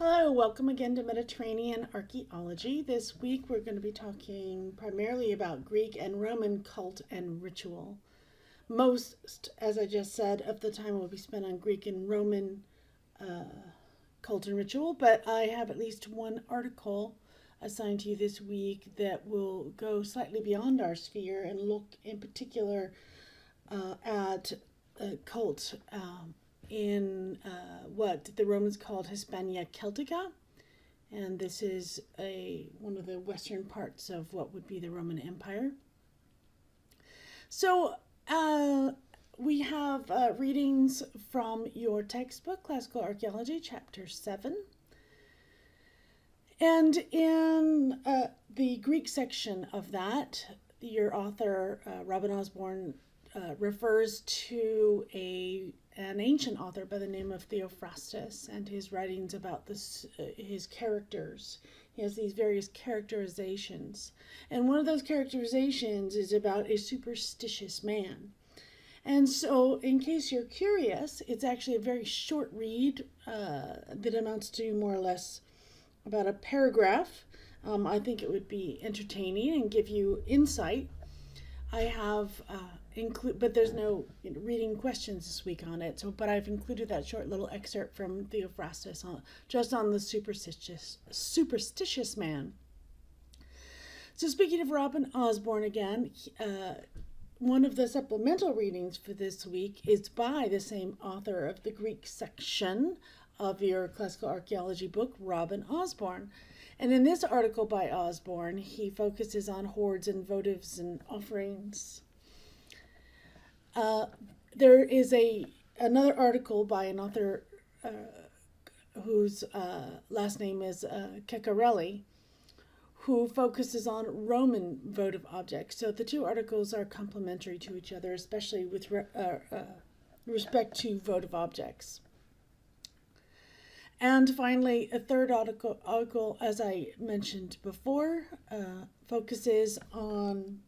Hello, welcome again to Mediterranean Archaeology. This week we're going to be talking primarily about Greek and Roman cult and ritual. Most, as I just said, of the time will be spent on Greek and Roman cult and ritual, but I have at least one article assigned to you this week that will go slightly beyond our sphere and look in particular at cult in what the Romans called Hispania Celtica, and this is one of the western parts of what would be the Roman Empire. So we have readings from your textbook, Classical Archaeology, Chapter 7. And in the Greek section of that, your author, Robin Osborne, refers to an ancient author by the name of Theophrastus and his writings about his characters. He has these various characterizations. And one of those characterizations is about a superstitious man. And so, in case you're curious, it's actually a very short read that amounts to more or less about a paragraph. I think it would be entertaining and give you insight. I have but there's no reading questions this week on it. But I've included that short little excerpt from Theophrastus just on the superstitious man. So speaking of Robin Osborne again, one of the supplemental readings for this week is by the same author of the Greek section of your Classical Archaeology book, Robin Osborne. And in this article by Osborne, he focuses on hoards and votives and offerings. There is another article by an author whose last name is Ceccarelli, who focuses on Roman votive objects. So the two articles are complementary to each other, especially with respect to votive objects. And finally, a third article, as I mentioned before, focuses on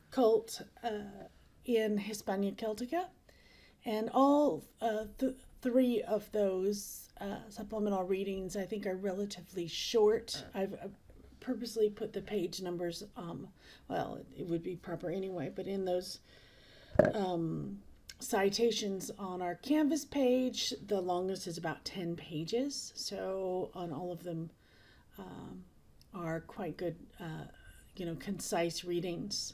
cult in Hispania Celtica. And all three of those supplemental readings, I think, are relatively short. I've purposely put the page numbers, well, it would be proper anyway, but in those citations on our Canvas page, the longest is about 10 pages. So on all of them are quite good, concise readings.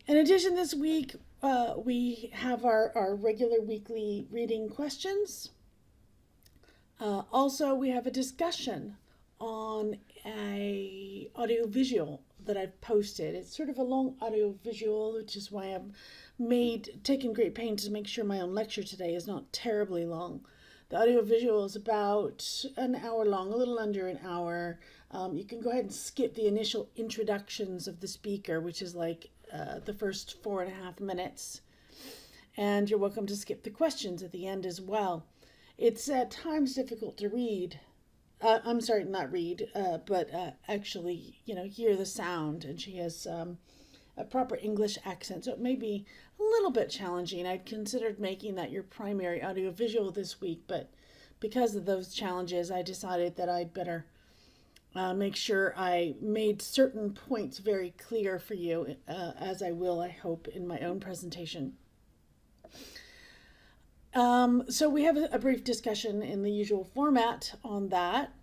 In addition, this week we have our regular weekly reading questions. Also, we have a discussion on a audiovisual that I've posted. It's sort of a long audiovisual, which is why I've taken great pains to make sure my own lecture today is not terribly long. The audiovisual is about an hour long, a little under an hour. You can go ahead and skip the initial introductions of the speaker, which is like the first 4.5 minutes. And you're welcome to skip the questions at the end as well. It's at times difficult to read. I'm sorry, not read, but actually, hear the sound. And she has a proper English accent, so it may be a little bit challenging. I'd considered making that your primary audiovisual this week, but because of those challenges, I decided that I'd better make sure I made certain points very clear for you, as I will, I hope, in my own presentation. So we have a brief discussion in the usual format on that.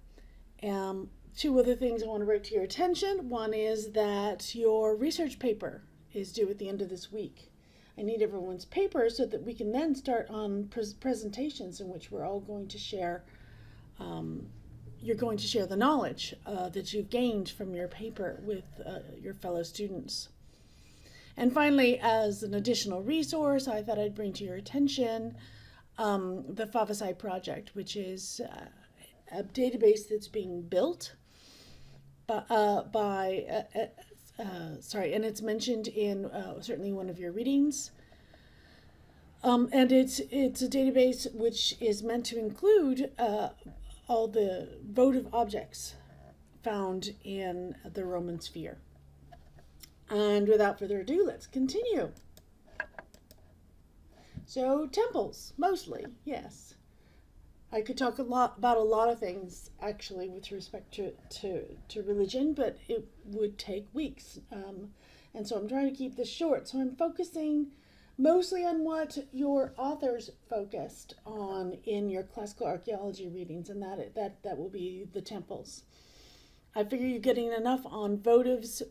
Two other things I want to bring to your attention. One is that your research paper is due at the end of this week. I need everyone's paper so that we can then start on presentations in which we're all going to share, you're going to share the knowledge that you've gained from your paper with your fellow students. And finally, as an additional resource, I thought I'd bring to your attention the Favasai project, which is a database that's being built and it's mentioned in certainly one of your readings. And it's a database which is meant to include all the votive objects found in the Roman sphere. And without further ado, let's continue. So temples, mostly, yes. I could talk a lot about a lot of things actually with respect to religion, but it would take weeks. And so I'm trying to keep this short. So I'm focusing mostly on what your authors focused on in your classical archaeology readings, and that will be the temples. I figure you're getting enough on votives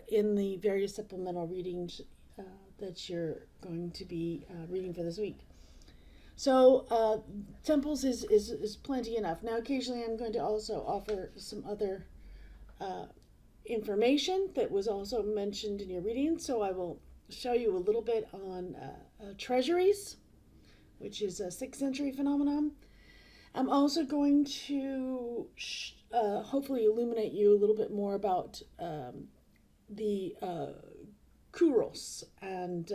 in the various supplemental readings that you're going to be reading for this week. So temples is plenty enough. Now occasionally I'm going to also offer some other information that was also mentioned in your reading. So I will show you a little bit on treasuries, which is a 6th century phenomenon. I'm also going to hopefully illuminate you a little bit more about the kuros and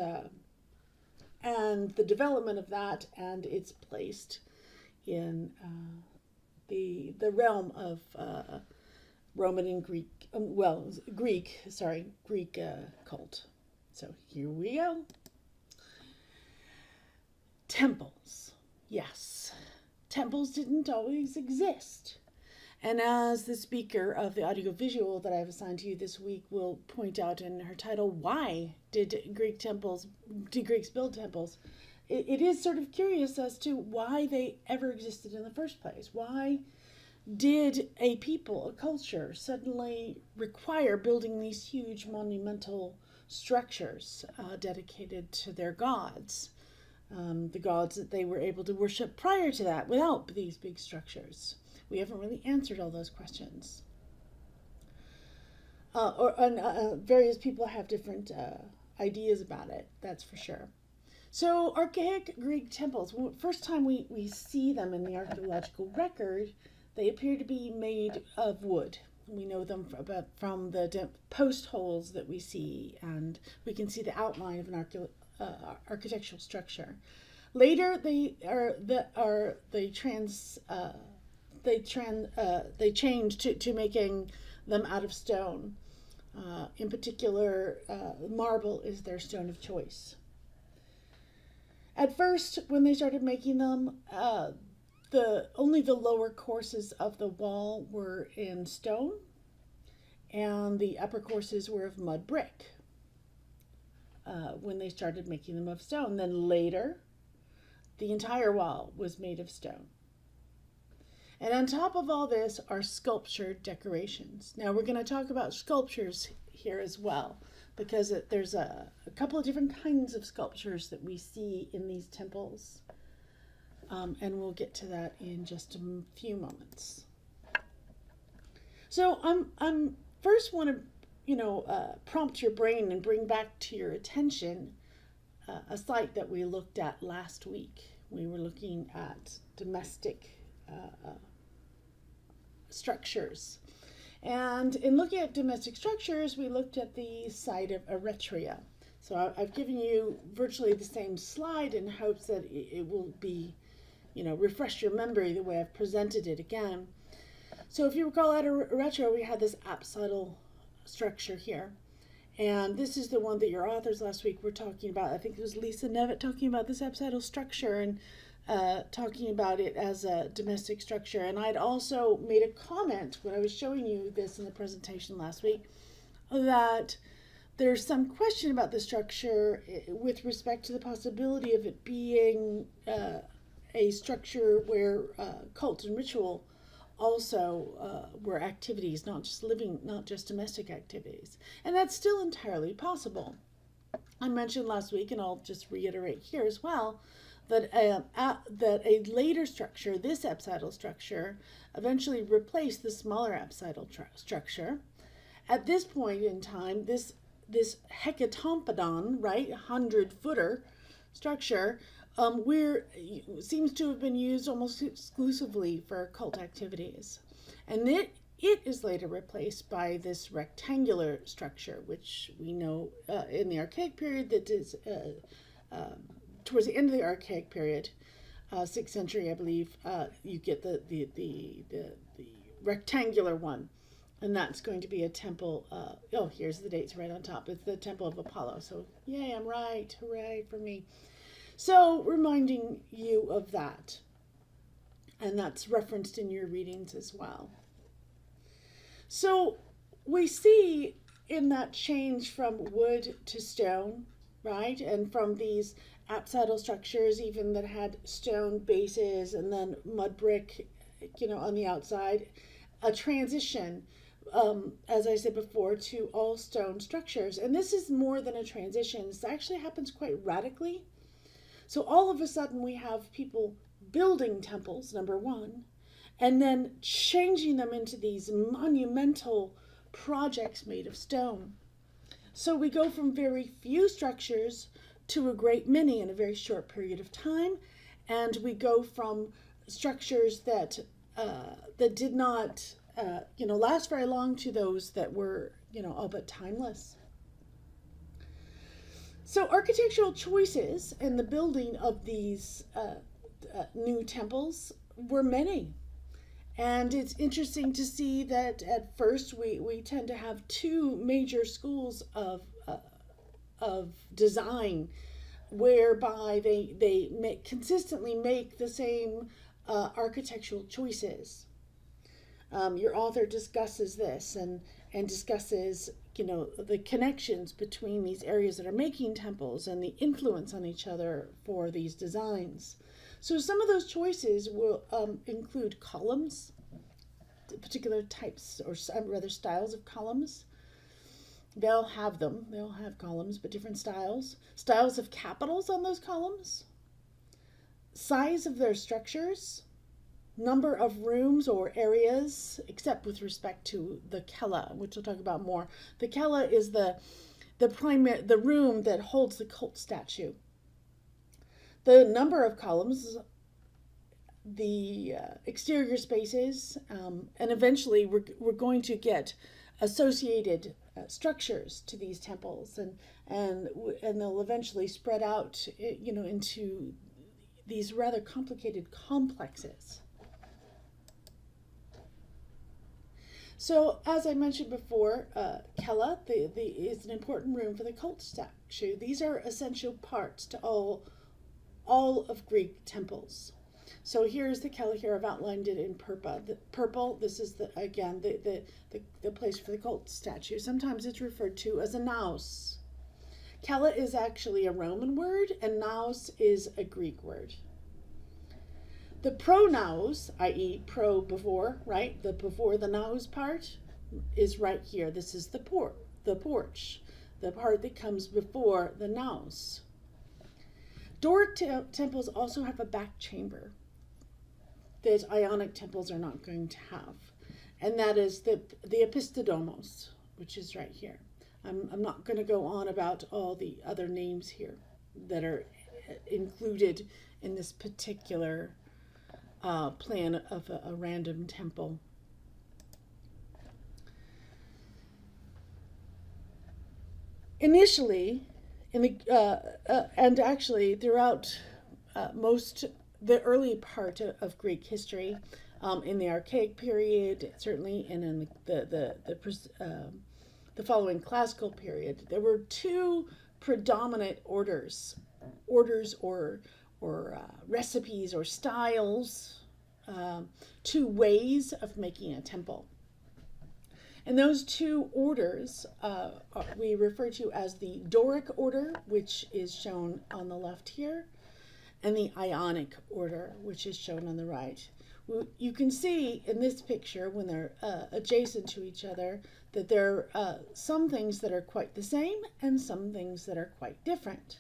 the development of that, and it's placed in the realm of Roman and Greek, Greek cult. So here we go. Temples. Yes, temples didn't always exist. And as the speaker of the audiovisual that I've assigned to you this week will point out in her title, why did Greeks build temples? It is sort of curious as to why they ever existed in the first place. Why did a people, a culture, suddenly require building these huge monumental structures dedicated to their gods? The gods that they were able to worship prior to that without these big structures. We haven't really answered all those questions. Various people have different ideas about it, that's for sure. So archaic Greek temples, first time we see them in the archaeological record, they appear to be made of wood. We know them from the post holes that we see, and we can see the outline of an architectural structure. Later, they changed to making them out of stone. In particular, marble is their stone of choice. At first, when they started making them, only the lower courses of the wall were in stone, and the upper courses were of mud brick. When they started making them of stone, then later, the entire wall was made of stone. And on top of all this are sculptured decorations. Now we're going to talk about sculptures here as well, because there's a couple of different kinds of sculptures that we see in these temples. And we'll get to that in just a few moments. So I'm first want to prompt your brain and bring back to your attention a site that we looked at last week. We were looking at domestic structures. And in looking at domestic structures, we looked at the site of Eretria. So I've given you virtually the same slide in hopes that it will be, refresh your memory the way I've presented it again. So if you recall at Eretria, we had this apsidal structure here. And this is the one that your authors last week were talking about. I think it was Lisa Nevitt talking about this apsidal structure and talking about it as a domestic structure. And I'd also made a comment when I was showing you this in the presentation last week that there's some question about the structure with respect to the possibility of it being a structure where cult and ritual also were activities, not just domestic activities. And that's still entirely possible. I mentioned last week, and I'll just reiterate here as well, that a later structure, this apsidal structure, eventually replaced the smaller apsidal structure. At this point in time, this hecatompedon, right, 100-footer structure, seems to have been used almost exclusively for cult activities. And it is later replaced by this rectangular structure, which we know in the Archaic period that is towards the end of the Archaic period, 6th century, I believe, you get the rectangular one. And that's going to be a temple. Here's the dates right on top. It's the Temple of Apollo. So, yay, I'm right. Hooray for me. So, reminding you of that. And that's referenced in your readings as well. So we see in that change from wood to stone, right? And from these apsidal structures, even that had stone bases and then mud brick, on the outside, a transition, as I said before, to all stone structures. And this is more than a transition. This actually happens quite radically. So all of a sudden we have people building temples, number one, and then changing them into these monumental projects made of stone. So we go from very few structures to a great many in a very short period of time, and we go from structures that did not last very long to those that were all but timeless. So architectural choices in the building of these new temples were many. And it's interesting to see that at first we tend to have two major schools of design, whereby they consistently make the same architectural choices. Your author discusses this and discusses the connections between these areas that are making temples and the influence on each other for these designs. So some of those choices will include columns, particular types or rather styles of columns. They'll have columns, but different styles. Styles of capitals on those columns. Size of their structures. Number of rooms or areas, except with respect to the cella, which we'll talk about more. The cella is the room that holds the cult statue. The number of columns, the exterior spaces, and eventually we're going to get associated structures to these temples, and they'll eventually spread out, into these rather complicated complexes. So, as I mentioned before, Kella is an important room for the cult statue. These are essential parts to all of Greek temples. So here's the Kella. Here I've outlined it in purple. This is the place for the cult statue. Sometimes it's referred to as a naos. Kella is actually a Roman word, and naos is a Greek word. The pronaos, i.e. pro before, right? The before the naos part is right here. This is the porch, the part that comes before the naos. Doric temples also have a back chamber that Ionic temples are not going to have. And that is the epistodomos, which is right here. I'm not going to go on about all the other names here that are included in this particular plan of a random temple. Initially, and actually throughout the early part of Greek history, in the Archaic period, certainly, and in the following classical period, there were two predominant orders or recipes or styles, two ways of making a temple. And those two orders we refer to as the Doric order, which is shown on the left here, and the Ionic order, which is shown on the right. You can see in this picture, when they're adjacent to each other, that there are some things that are quite the same and some things that are quite different.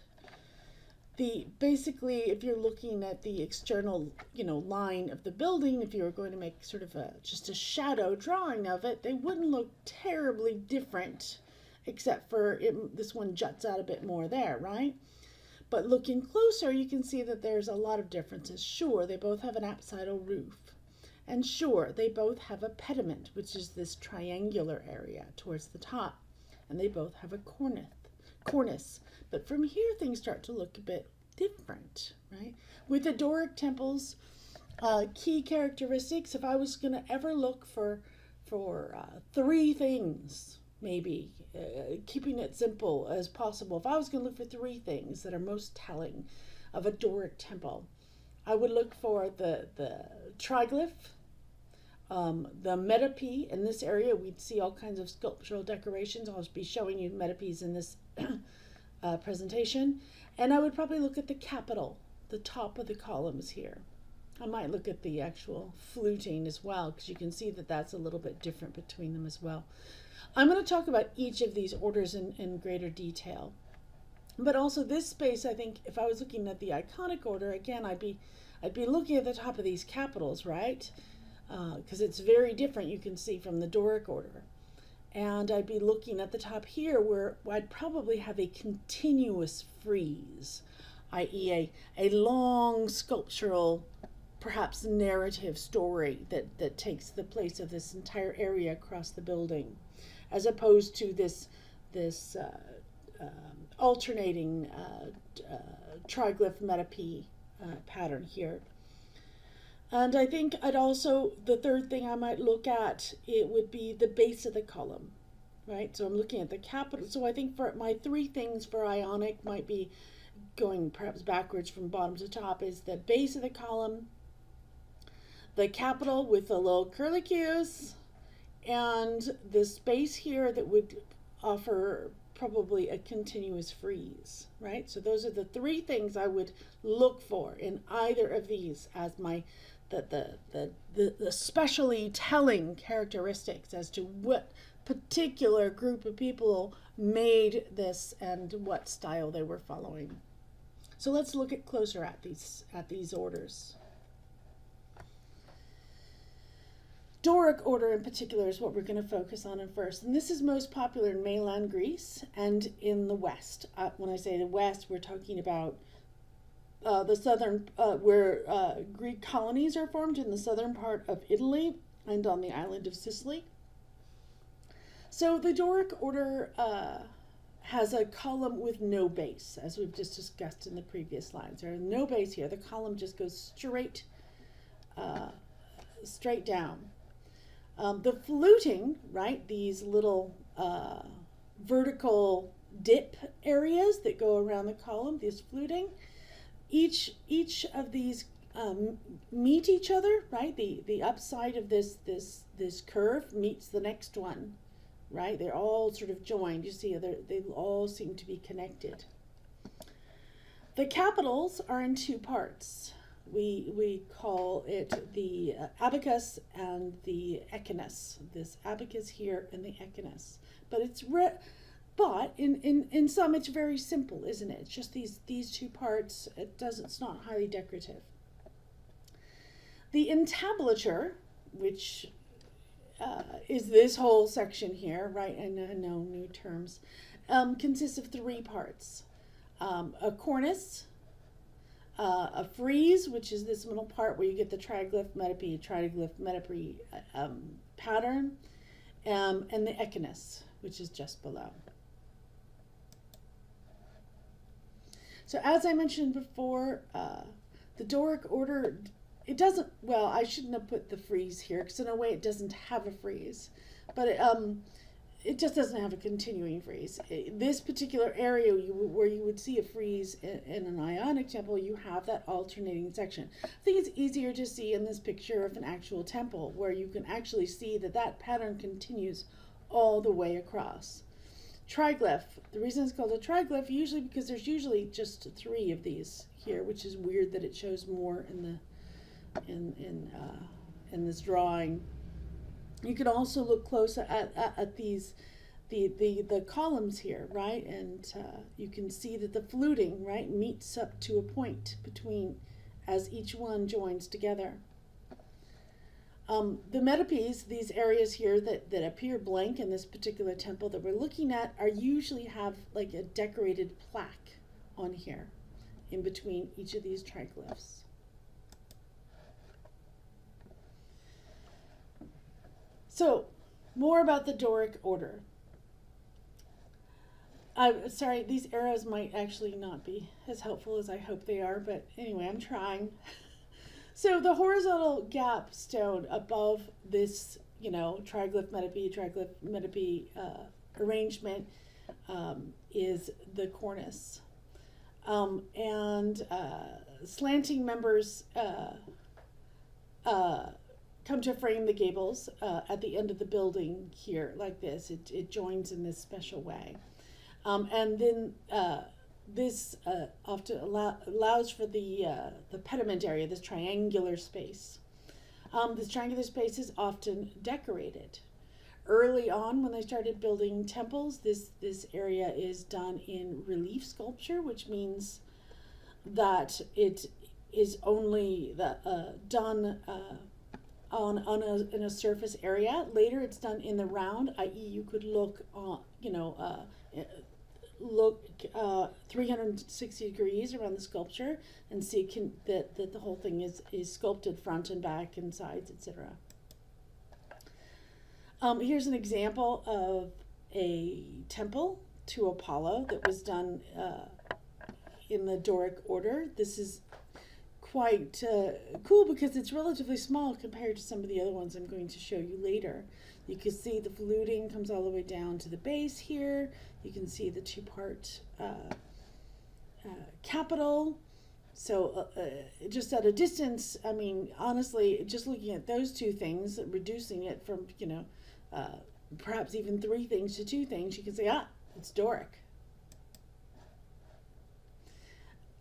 Basically, if you're looking at the external, line of the building, if you were going to make sort of just a shadow drawing of it, they wouldn't look terribly different, except for this one juts out a bit more there, right? But looking closer, you can see that there's a lot of differences. Sure, they both have an apsidal roof. And sure, they both have a pediment, which is this triangular area towards the top. And they both have a cornice. But from here, things start to look a bit different, right? With the Doric temples, key characteristics, if I was going to ever look for three things, maybe, keeping it simple as possible, if I was going to look for three things that are most telling of a Doric temple, I would look for the triglyph, the metope. In this area, we'd see all kinds of sculptural decorations. I'll be showing you metopes in this presentation. And I would probably look at the capital, the top of the columns here. I might look at the actual fluting as well, because you can see that that's a little bit different between them as well. I'm going to talk about each of these orders in greater detail. But also this space, I think, if I was looking at the iconic order, again, I'd be looking at the top of these capitals, right? Because it's very different, you can see, from the Doric order. And I'd be looking at the top here where I'd probably have a continuous frieze, i.e. a long sculptural, perhaps narrative story that takes the place of this entire area across the building, as opposed to this alternating triglyph metope pattern here. And I think the third thing I might look at, it would be the base of the column, right? So I'm looking at the capital. So I think for my three things for Ionic might be going perhaps backwards from bottom to top is the base of the column, the capital with the little curlicues, and the space here that would offer probably a continuous frieze, right? So those are the three things I would look for in either of these as the specially telling characteristics as to what particular group of people made this and what style they were following. So let's look closer at these orders. Doric order in particular is what we're going to focus on first. And this is most popular in mainland Greece and in the West. When I say the West, we're talking about the southern, where Greek colonies are formed in the southern part of Italy and on the island of Sicily. So the Doric order has a column with no base, as we've just discussed in the previous lines. There is no base here. The column just goes straight down. The fluting, right, these little vertical dip areas that go around the column, this fluting, each of these meet each other, right? The upside of this curve meets the next one, right? They're all sort of joined. You see, they all seem to be connected. The capitals are in two parts. We call it the abacus and the echinus. This abacus here and the echinus. But in some it's very simple, isn't it? It's just these two parts. It's not highly decorative. The entablature, which is this whole section here, right? And no new terms, consists of three parts: a cornice, a frieze, which is this middle part where you get the triglyph metope pattern, and the echinus, which is just below. So as I mentioned before, the Doric order, it doesn't, well, I shouldn't have put the frieze here, because in a way it doesn't have a frieze, but it just doesn't have a continuing frieze. This particular area where you would see a frieze in an Ionic temple, you have that alternating section. I think it's easier to see in this picture of an actual temple, where you can actually see that pattern continues all the way across. Triglyph, the reason it's called a triglyph, usually because there's usually just three of these here, which is weird that it shows more in this drawing. You can also look close at these the columns here, right? And you can see that the fluting, right, meets up to a point between as each one joins together. The metopes, these areas here that appear blank in this particular temple that we're looking at, are usually have like a decorated plaque on here in between each of these triglyphs. So, more about the Doric order. Sorry, these arrows might actually not be as helpful as I hope they are, but anyway, I'm trying. So the horizontal gap stone above this, triglyph metope arrangement is the cornice. slanting members come to frame the gables at the end of the building here, like this. It joins in this special way. And then this often allows for the pediment area, this triangular space. This triangular space is often decorated. Early on, when they started building temples, this area is done in relief sculpture, which means that it is only done in a surface area. Later, it's done in the round, i.e., you could look on, look 360 degrees around the sculpture and see that the whole thing is sculpted front and back and sides, etc. Here's an example of a temple to Apollo that was done in the Doric order. This is quite cool because it's relatively small compared to some of the other ones I'm going to show you later. You can see the fluting comes all the way down to the base here. You can see the two-part capital. So just at a distance, I mean, honestly, just looking at those two things, reducing it from, perhaps even three things to two things, you can say, it's Doric.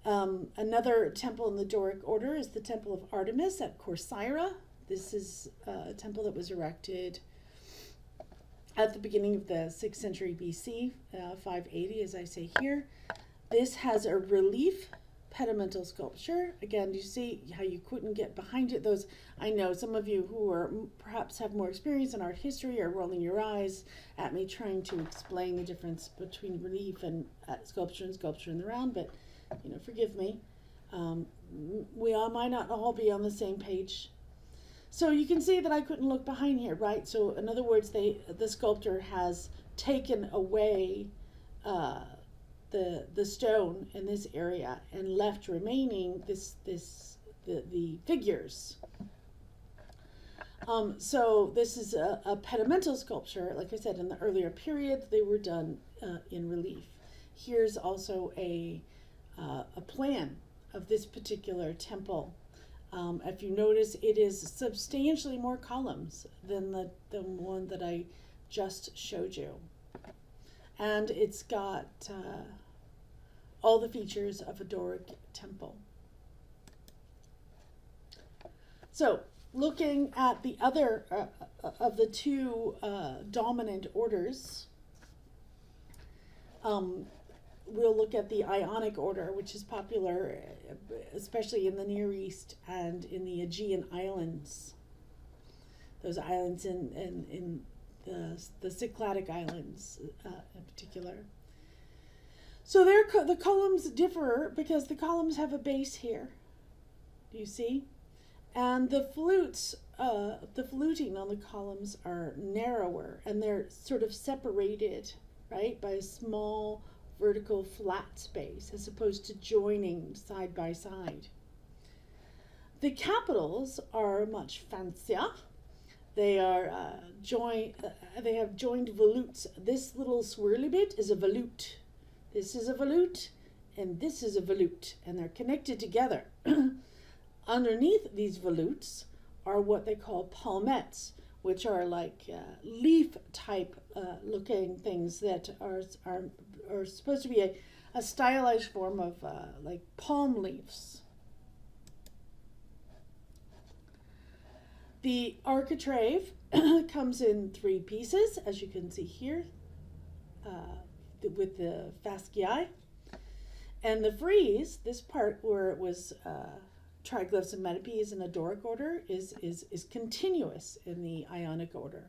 Another temple in the Doric order is the Temple of Artemis at Corcyra. This is a temple that was erected at the beginning of the 6th century BC, 580, as I say here. This has a relief pedimental sculpture. Again, you see how you couldn't get behind it. Those, I know some of you who are perhaps have more experience in art history are rolling your eyes at me trying to explain the difference between relief and sculpture in the round, but forgive me. We all might not all be on the same page. So you can see that I couldn't look behind here, right? So in other words, the sculptor has taken away the stone in this area and left remaining the figures. So this is a pedimental sculpture. Like I said, in the earlier period, they were done in relief. Here's also a plan of this particular temple. If you notice, it is substantially more columns than the one that I just showed you. And it's got all the features of a Doric temple. So, looking at the other of the two dominant orders, we'll look at the Ionic order, which is popular, especially in the Near East and in the Aegean Islands. Those islands in the Cycladic Islands in particular. So the columns differ because the columns have a base here. Do you see? And the flutes, the fluting on the columns are narrower, and they're sort of separated, right, by a small vertical flat space as opposed to joining side by side. The capitals are much fancier. They are they have joined volutes. This little swirly bit is a volute. This is a volute, and this is a volute, and they're connected together. Underneath these volutes are what they call palmettes, which are like leaf type looking things that are supposed to be a stylized form of like palm leaves. The architrave comes in three pieces, as you can see here, with the fasciae. And the frieze, this part where it was triglyphs and metopes in a Doric order, is continuous in the Ionic order.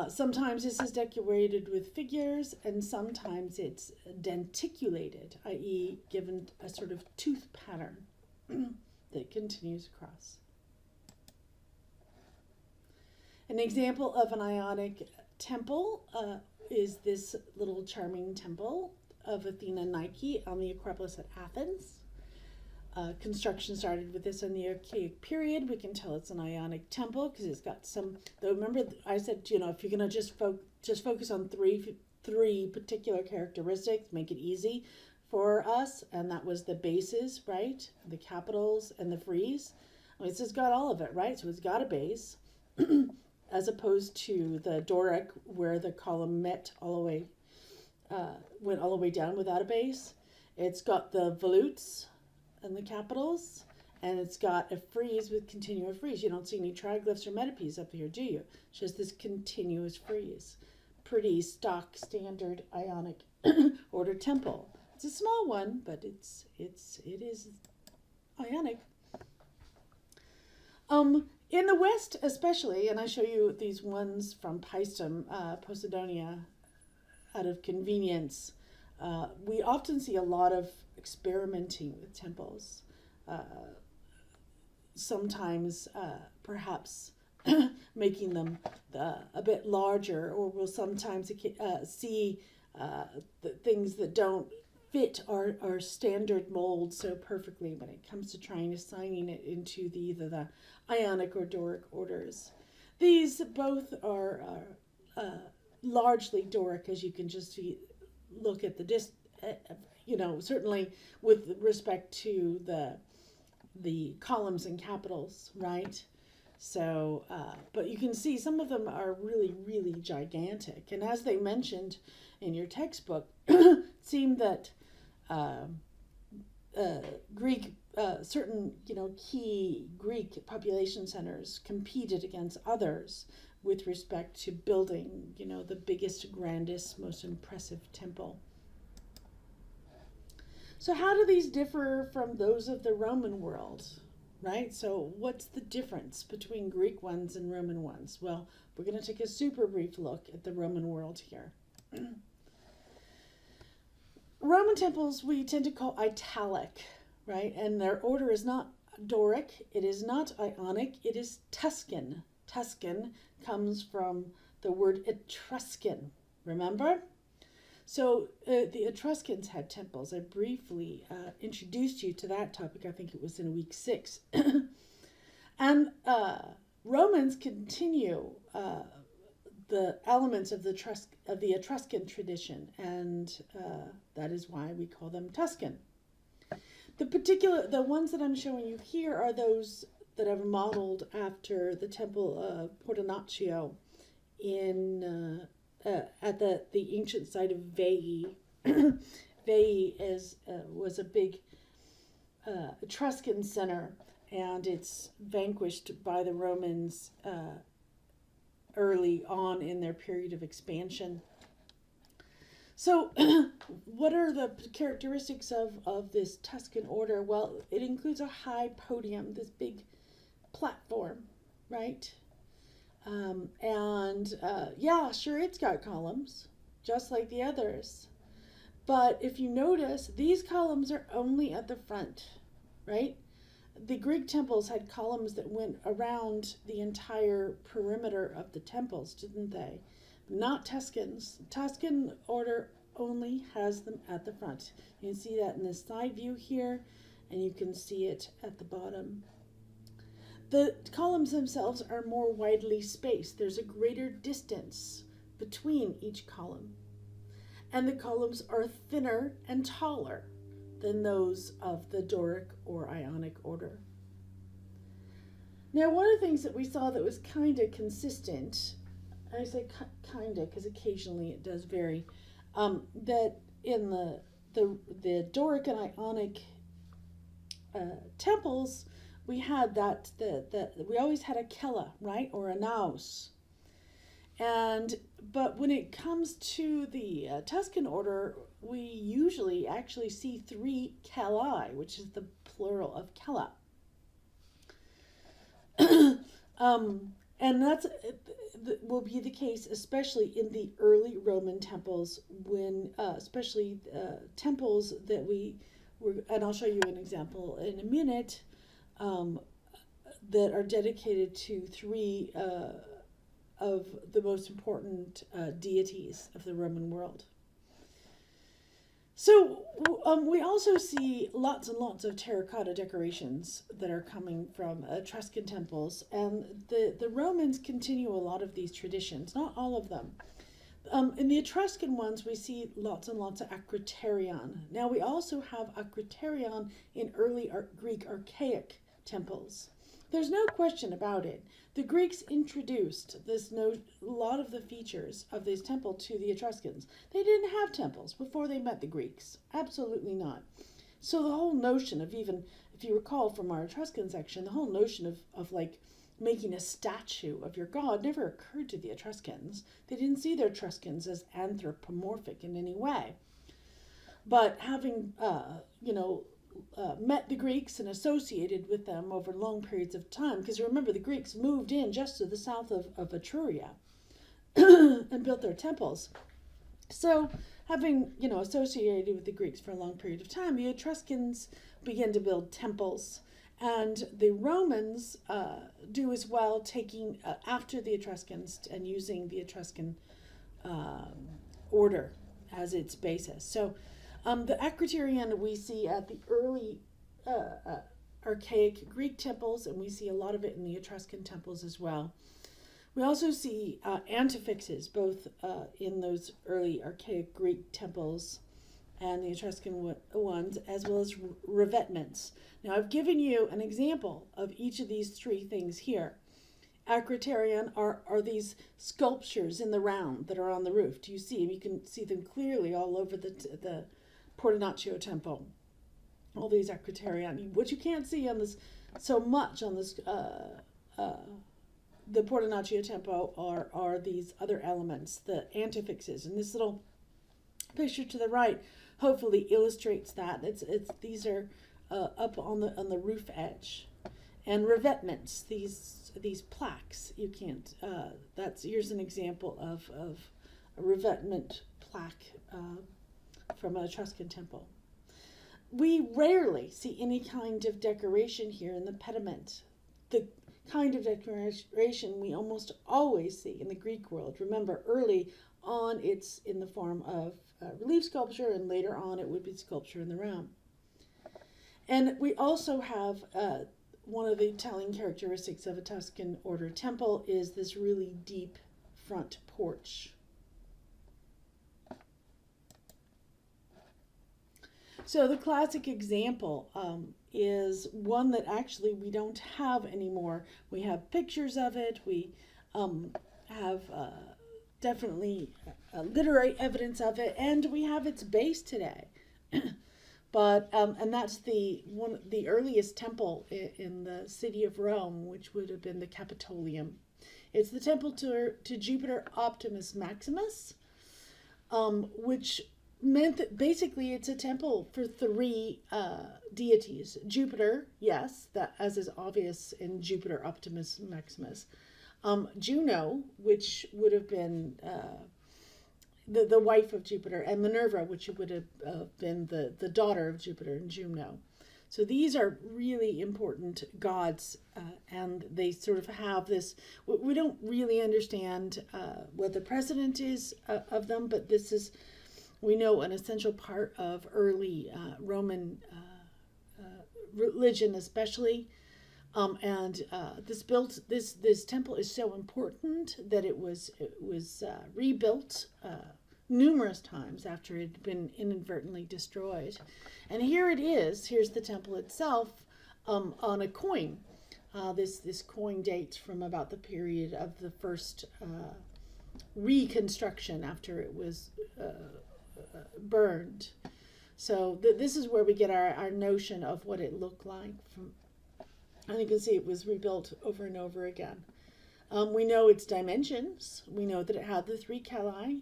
Sometimes this is decorated with figures, and sometimes it's denticulated, i.e. given a sort of tooth pattern that continues across. An example of an Ionic temple is this little charming temple of Athena Nike on the Acropolis at Athens. Construction started with this in the Archaic period. We can tell it's an Ionic temple because it's got some. Though remember, I said if you're going to just focus on three particular characteristics, make it easy. for us, and that was the bases, right? The capitals and the frieze. I mean, it's just got all of it, right? So it's got a base, as opposed to the Doric, where the column met all the way, went all the way down without a base. It's got the volutes and the capitals, and it's got a frieze with continuous frieze. You don't see any triglyphs or metopes up here, do you? It's just this continuous frieze. Pretty stock standard Ionic order temple. It's a small one, but it is Ionic. In the West especially, and I show you these ones from Paestum, Posidonia, out of convenience, we often see a lot of experimenting with temples. Sometimes perhaps making them a bit larger, or we'll sometimes see the things that don't fit our standard mold so perfectly when it comes to trying assigning it into either the Ionic or Doric orders. These both are largely Doric, as you can just look at the certainly with respect to the columns and capitals, right? So, but you can see some of them are really, really gigantic. And as they mentioned in your textbook, it seemed that Greek, certain, key Greek population centers competed against others with respect to building, the biggest, grandest, most impressive temple. So how do these differ from those of the Roman world, right? So what's the difference between Greek ones and Roman ones? Well, we're going to take a super brief look at the Roman world here. Roman temples we tend to call Italic, right? And their order is not Doric, it is not Ionic, it is Tuscan. Tuscan comes from the word Etruscan, remember? So the Etruscans had temples. I briefly introduced you to that topic. I think it was in week 6. And Romans continue the elements of the Etruscan tradition, and that is why we call them Tuscan. The ones that I'm showing you here are those that I've modeled after the Temple of Portonaccio in at the ancient site of Veii. Veii was a big Etruscan center, and it's vanquished by the Romans early on in their period of expansion. So what are the characteristics of this Tuscan order? Well, it includes a high podium, this big platform, right? Yeah, sure, it's got columns, just like the others. But if you notice, these columns are only at the front, right? The Greek temples had columns that went around the entire perimeter of the temples, didn't they? Not Tuscans. Tuscan order only has them at the front. You can see that in the side view here, and you can see it at the bottom. The columns themselves are more widely spaced. There's a greater distance between each column. And the columns are thinner and taller than those of the Doric or Ionic order. Now, one of the things that we saw that was kind of consistent, I say kind of because occasionally it does vary, that in the Doric and Ionic temples, we had we always had a cella, right, or a naos. But when it comes to the Tuscan order, we usually actually see 3 cellae, which is the plural of cella. And that will be the case, especially in the early Roman temples, when especially temples that we were, and I'll show you an example in a minute, that are dedicated to 3 of the most important deities of the Roman world. So we also see lots and lots of terracotta decorations that are coming from Etruscan temples, and the Romans continue a lot of these traditions, not all of them, In the Etruscan ones, we see lots and lots of acroterion. Now, we also have acroterion in early Greek archaic temples. There's no question about it. The Greeks introduced a lot of the features of this temple to the Etruscans. They didn't have temples before they met the Greeks. Absolutely not. So the whole notion of, even, if you recall from our Etruscan section, the whole notion of like making a statue of your god never occurred to the Etruscans. They didn't see their Etruscans as anthropomorphic in any way. But having, met the Greeks and associated with them over long periods of time, because remember, the Greeks moved in just to the south of Etruria and built their temples. So having, associated with the Greeks for a long period of time, the Etruscans began to build temples, and the Romans do as well, taking after the Etruscans and using the Etruscan order as its basis. So the acroterion we see at the early archaic Greek temples, and we see a lot of it in the Etruscan temples as well. We also see antefixes, both in those early archaic Greek temples and the Etruscan ones, as well as revetments. Now, I've given you an example of each of these three things here. Acroterion are these sculptures in the round that are on the roof. Do you see them? You can see them clearly all over the Portinaccio temple. All these acroterion. What you can't see on this so much on this the Portinaccio temple are these other elements, the antefixes, and this little picture to the right hopefully illustrates that. These are up on the roof edge, and revetments, these plaques. You can't. Here's an example of a revetment plaque from an Etruscan temple. We rarely see any kind of decoration here in the pediment. The kind of decoration we almost always see in the Greek world. Remember, early on it's in the form of relief sculpture, and later on it would be sculpture in the round. And we also have one of the telling characteristics of a Tuscan order temple is this really deep front porch. So the classic example is one that actually we don't have anymore. We have pictures of it. We have definitely literary evidence of it, and we have its base today. But and that's the earliest temple in the city of Rome, which would have been the Capitolium. It's the temple to Jupiter Optimus Maximus, which meant that basically it's a temple for three deities. Jupiter, yes, that as is obvious in Jupiter Optimus Maximus. Juno, which would have been the wife of Jupiter, and Minerva, which would have been the daughter of Jupiter and Juno. So these are really important gods, and they sort of have this, we don't really understand what the precedent is of them, but this is, we know, an essential part of early Roman religion, especially. And this temple is so important that it was rebuilt numerous times after it had been inadvertently destroyed. And here it is. Here's the temple itself on a coin. This coin dates from about the period of the first reconstruction after it was burned. So this is where we get our notion of what it looked like. And you can see it was rebuilt over and over again. We know its dimensions. We know that it had the 3 cella,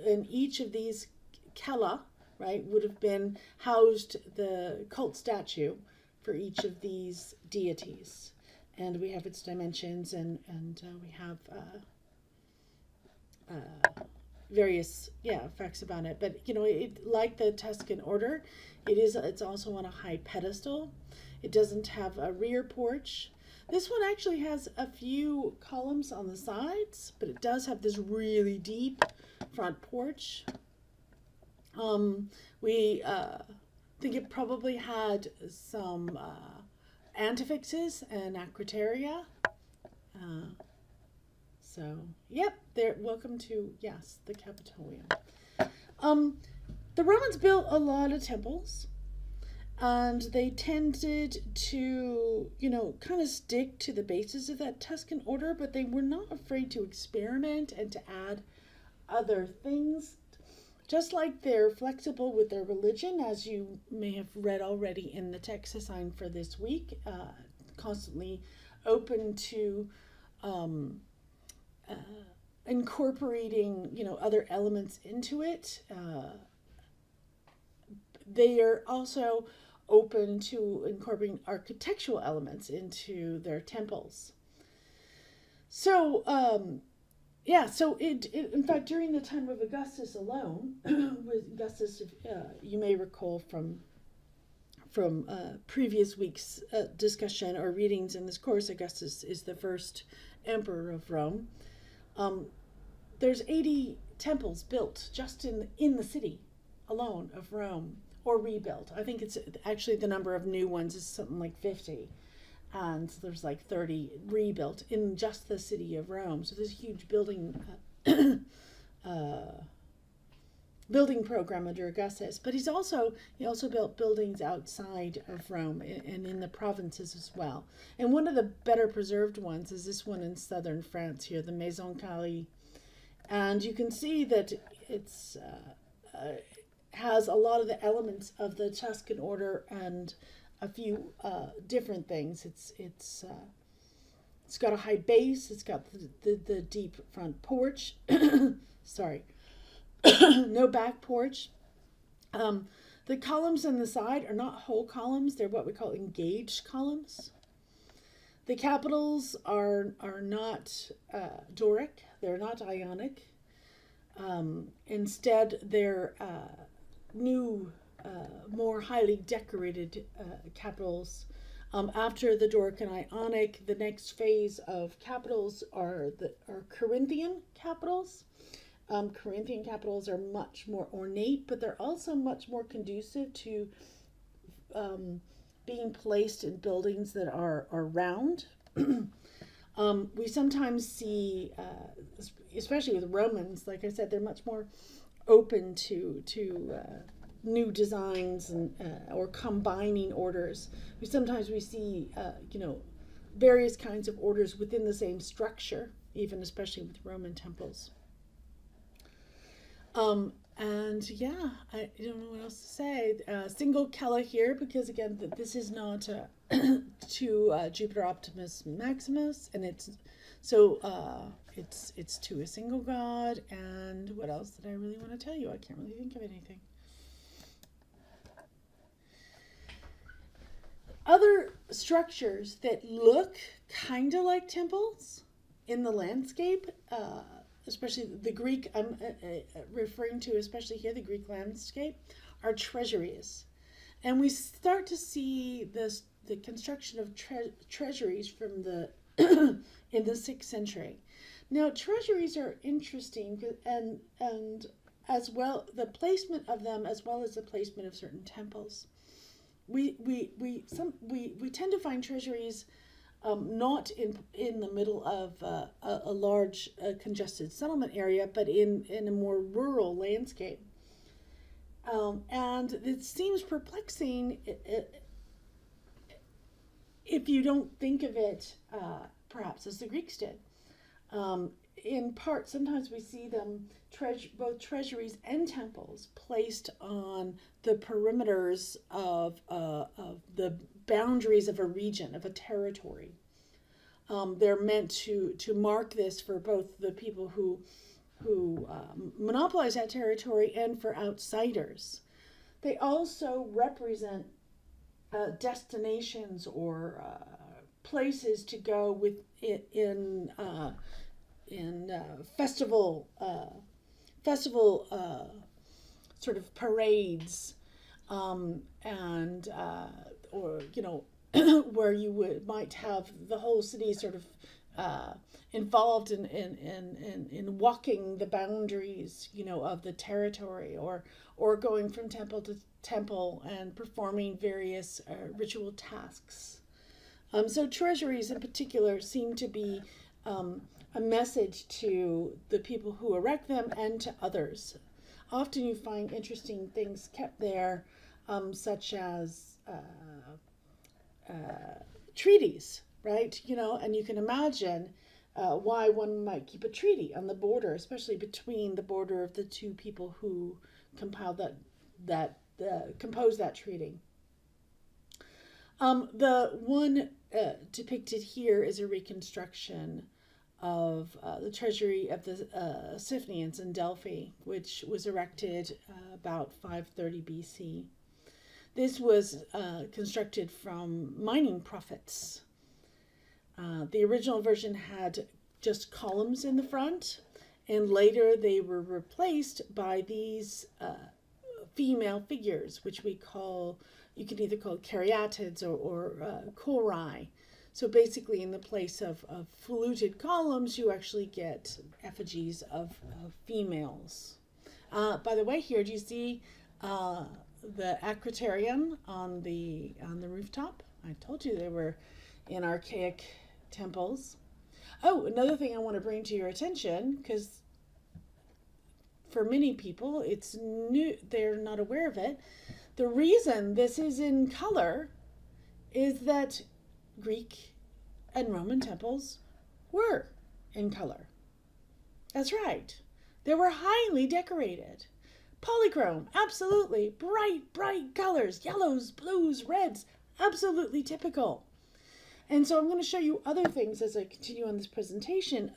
and each of these cella, right, would have been housed the cult statue for each of these deities. And we have its dimensions, and we have various facts about it. But it, like the Tuscan order, it's also on a high pedestal. It doesn't have a rear porch. This one actually has a few columns on the sides, but it does have this really deep front porch. We think it probably had some antefixes and acroteria. So, yep, welcome to, yes, the Capitolium. The Romans built a lot of temples, and they tended to, kind of stick to the basis of that Tuscan order, but they were not afraid to experiment and to add other things. Just like they're flexible with their religion, as you may have read already in the text assigned for this week, constantly open to incorporating, other elements into it. They are also open to incorporating architectural elements into their temples. So, in fact, during the time of Augustus alone, with Augustus, you may recall from previous week's discussion or readings in this course, Augustus is the first emperor of Rome. There's 80 temples built just in the city alone of Rome, or rebuilt. I think it's actually the number of new ones is something like 50. And there's like 30 rebuilt in just the city of Rome. So there's a huge building program under Augustus. But he also built buildings outside of Rome and in the provinces as well. And one of the better preserved ones is this one in southern France here, the Maison Cali. And you can see that it's has a lot of the elements of the Tuscan order and a few different things. It's got a high base. It's got the deep front porch. Sorry, no back porch. The columns on the side are not whole columns. They're what we call engaged columns. The capitals are not Doric. They're not Ionic. Instead, they're new, more highly decorated capitals. After the Doric and Ionic, the next phase of capitals are Corinthian capitals. Corinthian capitals are much more ornate, but they're also much more conducive to being placed in buildings that are round. We sometimes see, especially with Romans, like I said, they're much more open to new designs and or combining orders. Sometimes we see various kinds of orders within the same structure, even especially with Roman temples. And yeah, I don't know what else to say. Single Cella here, because again, this is not to Jupiter Optimus Maximus, and it's to a single god. And what else did I really want to tell you? I can't really think of anything. Other structures that look kind of like temples in the landscape, especially the Greek, I'm referring to especially here, the Greek landscape, are treasuries. And we start to see the construction of treasuries from in the 6th century. Now, treasuries are interesting, and as well, the placement of them as well as the placement of certain temples. We tend to find treasuries not in the middle of a large congested settlement area, but in a more rural landscape. And it seems perplexing if you don't think of it perhaps as the Greeks did. In part, sometimes we see them, both treasuries and temples, placed on the perimeters of the boundaries of a region, of a territory. They're meant to mark this for both the people who monopolize that territory and for outsiders. They also represent destinations or places to go in festival sort of parades, and or where you might have the whole city sort of involved in walking the boundaries, of the territory, or going from temple to temple and performing various ritual tasks. So treasuries in particular seem to be a message to the people who erect them and to others. Often you find interesting things kept there, such as treaties, right? And you can imagine why one might keep a treaty on the border, especially between the border of the two people who compiled composed that treaty. The one depicted here is a reconstruction of the treasury of the Siphnians in Delphi, which was erected about 530 BC. This was constructed from mining profits. The original version had just columns in the front, and later they were replaced by these female figures, which you can either call caryatids or chori. So basically, in the place of fluted columns, you actually get effigies of females. By the way, here, do you see the acrotarium on the rooftop? I told you they were in archaic temples. Oh, another thing I want to bring to your attention, because for many people it's new, they're not aware of it. The reason this is in color is that Greek and Roman temples were in color. That's right. They were highly decorated. Polychrome, absolutely. Bright colors, yellows, blues, reds, absolutely typical. And so I'm going to show you other things as I continue on this presentation.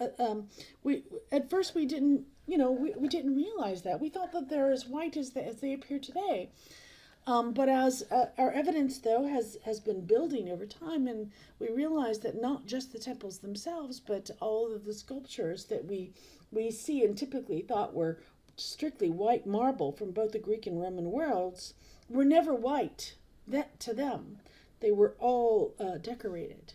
At first we didn't, we didn't realize that. We thought that they're as white as they appear today. But as our evidence, though, has been building over time, and we realize that not just the temples themselves, but all of the sculptures that we see and typically thought were strictly white marble from both the Greek and Roman worlds were never white. That to them, they were all decorated.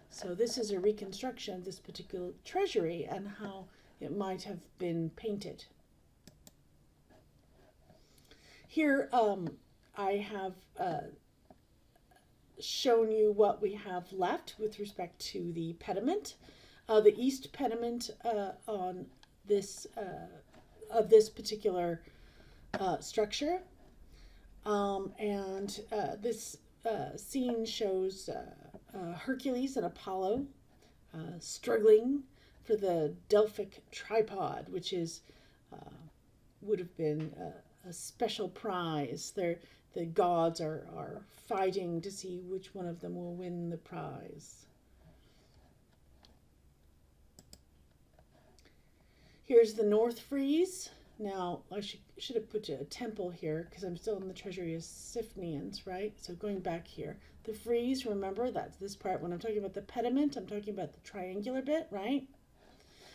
So this is a reconstruction of this particular treasury and how it might have been painted. Here, I have shown you what we have left with respect to the pediment, the east pediment on this of this particular structure, and this scene shows Hercules and Apollo struggling for the Delphic tripod, which is would have been a special prize. The gods are fighting to see which one of them will win the prize. Here's the north frieze. Now, I should have put a temple here because I'm still in the treasury of Siphnians, right? So going back here, the frieze, remember, that's this part. When I'm talking about the pediment, I'm talking about the triangular bit, right?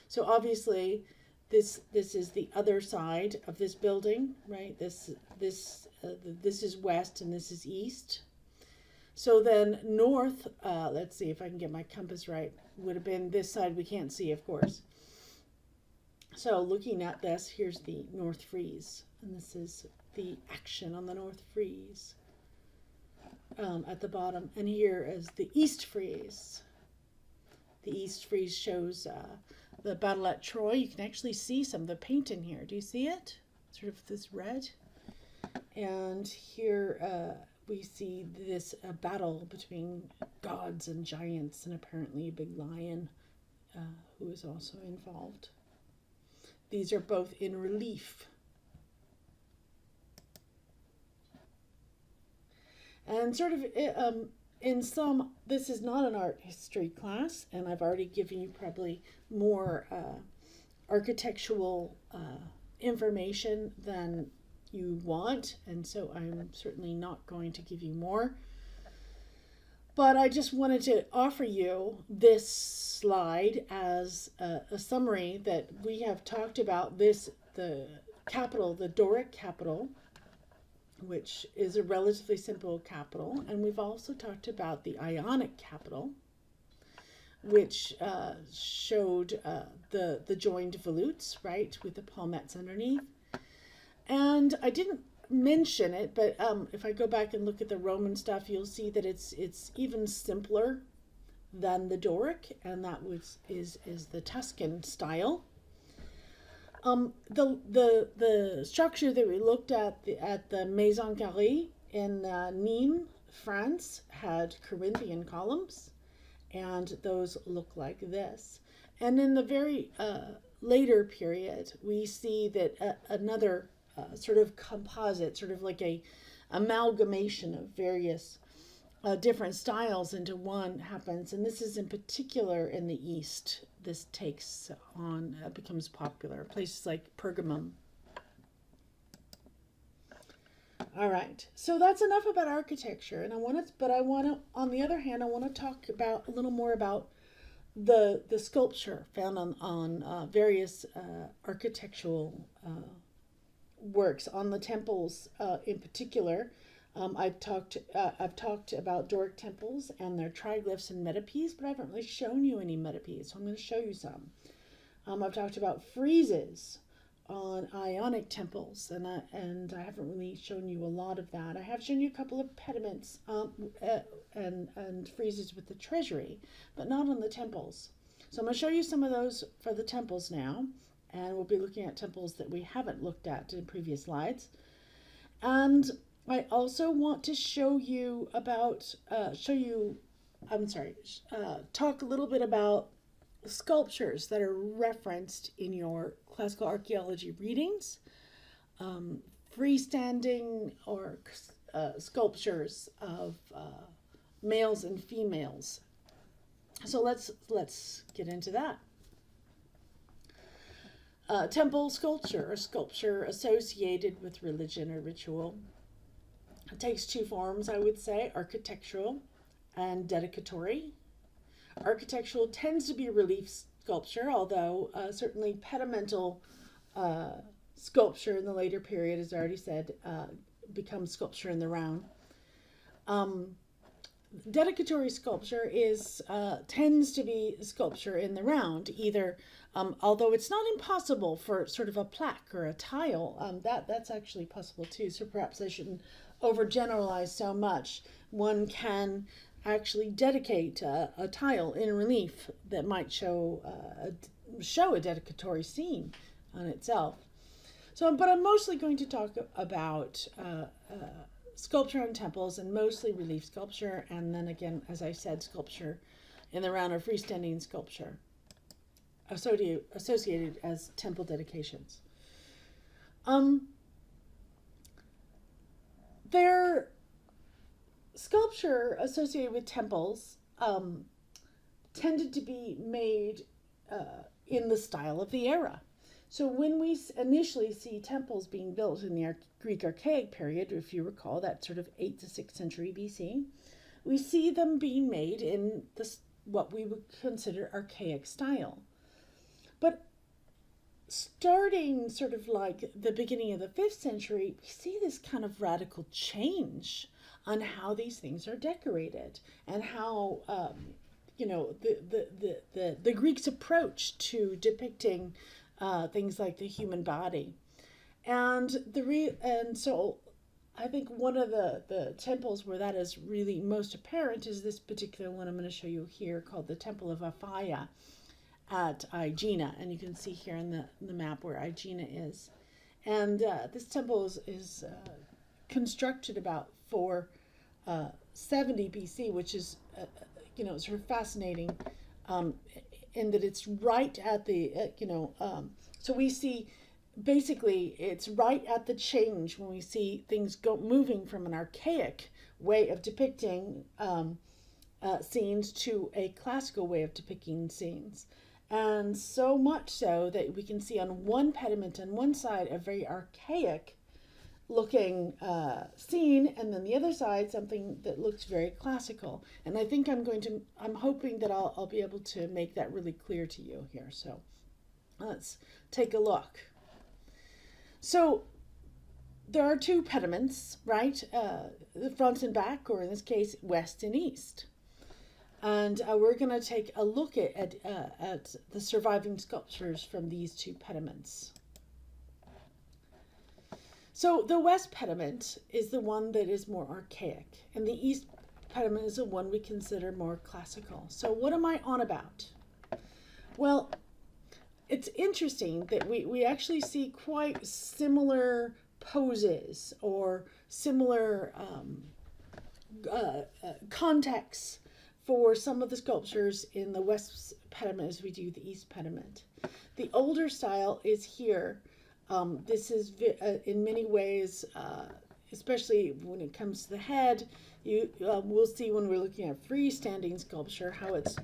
So obviously, this is the other side of this building, right? This is west and this is east. So then north, let's see if I can get my compass right, would have been this side we can't see, of course. So looking at this, here's the north frieze, and this is the action on the north frieze at the bottom. And here is the east frieze. The east frieze shows the battle at Troy. You can actually see some of the paint in here. Do you see it? Sort of this red. And here we see this battle between gods and giants, and apparently a big lion who is also involved. These are both in relief. And sort of in some, this is not an art history class, and I've already given you probably more architectural information than you want, and so I'm certainly not going to give you more. But I just wanted to offer you this slide as a summary that we have talked about the capital, the Doric capital, which is a relatively simple capital. And we've also talked about the Ionic capital, which showed the joined volutes, right, with the palmettes underneath. And I didn't mention it, but if I go back and look at the Roman stuff, you'll see that it's even simpler than the Doric, and that is the Tuscan style. The structure that we looked at the Maison Carrée in Nîmes, France, had Corinthian columns, and those look like this. And in the very later period, we see that another sort of composite, sort of like a amalgamation of various different styles into one happens, and this is in particular in the East. This takes on, becomes popular. Places like Pergamum. All right, so that's enough about architecture, and I want to, on the other hand, I want to talk about a little more about the sculpture found on various architectural works, on the temples in particular. I've talked about Doric temples and their triglyphs and metopes, but I haven't really shown you any metopes, so I'm going to show you some. I've talked about friezes on Ionic temples, and I haven't really shown you a lot of that. I have shown you a couple of pediments and friezes with the treasury, but not on the temples. So I'm going to show you some of those for the temples now, and we'll be looking at temples that we haven't looked at in previous slides. And I also want to show you about, talk a little bit about sculptures that are referenced in your classical archaeology readings, freestanding or sculptures of males and females. So let's get into that. Temple sculpture, or sculpture associated with religion or ritual. It takes two forms, I would say, architectural and dedicatory. Architectural tends to be relief sculpture, although certainly pedimental sculpture in the later period, as I already said, becomes sculpture in the round. Dedicatory sculpture tends to be sculpture in the round, either, although it's not impossible for sort of a plaque or a tile, that's actually possible too, so perhaps I shouldn't overgeneralize so much. One can actually dedicate a tile in relief that might show a dedicatory scene on itself. So, but I'm mostly going to talk about sculpture on temples, and mostly relief sculpture, and then again, as I said, sculpture in the round, or freestanding sculpture associated as temple dedications. Their sculpture associated with temples tended to be made in the style of the era. So when we initially see temples being built in the Greek Archaic period, if you recall, that sort of 8th to 6th century BC, we see them being made in what we would consider archaic style. But starting sort of like the beginning of the 5th century, we see this kind of radical change on how these things are decorated, and how the Greeks' approach to depicting things like the human body, and so I think one of the temples where that is really most apparent is this particular one I'm going to show you here, called the Temple of Aphaia at Aegina, and you can see here in the map where Aegina is. And this temple is constructed about 470 BC, which is sort of fascinating in that it's right at the so we see basically it's right at the change when we see things moving from an archaic way of depicting scenes to a classical way of depicting scenes. And so much so that we can see on one pediment on one side a very archaic looking scene, and then the other side something that looks very classical. And I think I'm hoping that I'll be able to make that really clear to you here. So let's take a look. So there are two pediments, right? The front and back, or in this case, west and east. And we're going to take a look at the surviving sculptures from these two pediments. So the west pediment is the one that is more archaic, and the east pediment is the one we consider more classical. So what am I on about? Well, it's interesting that we actually see quite similar poses or similar contexts for some of the sculptures in the West pediment as we do the East pediment. The older style is here. This is in many ways, especially when it comes to the head, we'll see when we're looking at freestanding sculpture how it's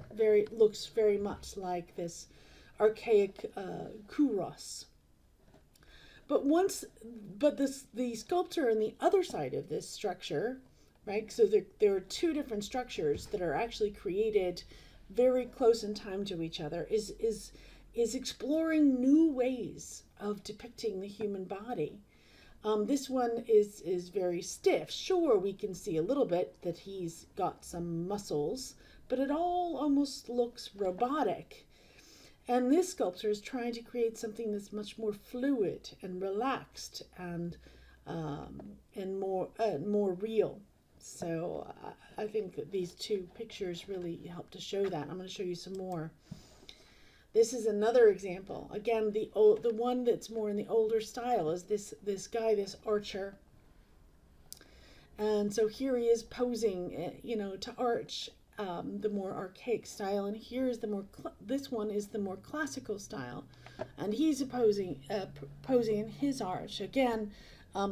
looks very much like this archaic kouros. But the sculptor on the other side of this structure, right? So there are two different structures that are actually created very close in time to each other. Is exploring new ways of depicting the human body. This one is very stiff. Sure, we can see a little bit that he's got some muscles, but it all almost looks robotic. And this sculptor is trying to create something that's much more fluid and relaxed and more real. So I think that these two pictures really help to show that. I'm going to show you some more. This is another example. Again, the one that's more in the older style is this guy, this archer. And so here he is posing, to arch. The more archaic style, and here's this one is the more classical style, and he's posing in his arch. Again,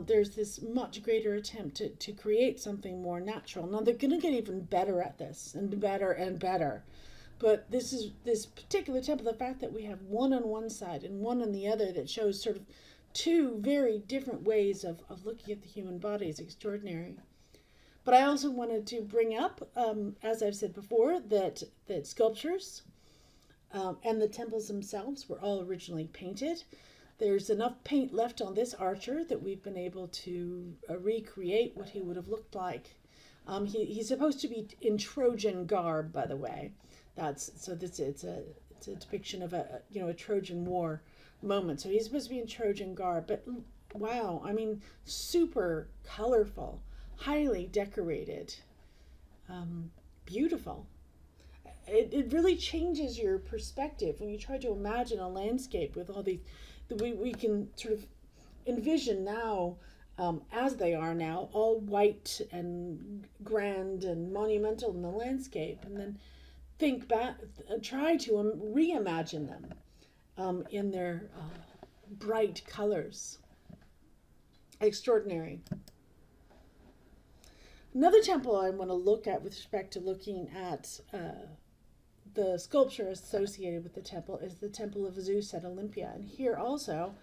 there's this much greater attempt to create something more natural. Now they're going to get even better at this, and better and better. But this particular temple, the fact that we have one on one side and one on the other that shows sort of two very different ways of looking at the human body is extraordinary. But I also wanted to bring up, as I've said before, that sculptures and the temples themselves were all originally painted. There's enough paint left on this archer that we've been able to recreate what he would have looked like. He's supposed to be in Trojan garb, by the way. It's a depiction of a Trojan War moment. So he's supposed to be in Trojan garb, but wow, I mean, super colorful. Highly decorated, beautiful. It really changes your perspective when you try to imagine a landscape with all these. We can sort of envision now, as they are now, all white and grand and monumental in the landscape, and then think back, try to reimagine them in their bright colors. Extraordinary. Another temple I want to look at with respect to looking at the sculpture associated with the temple is the Temple of Zeus at Olympia. And here also,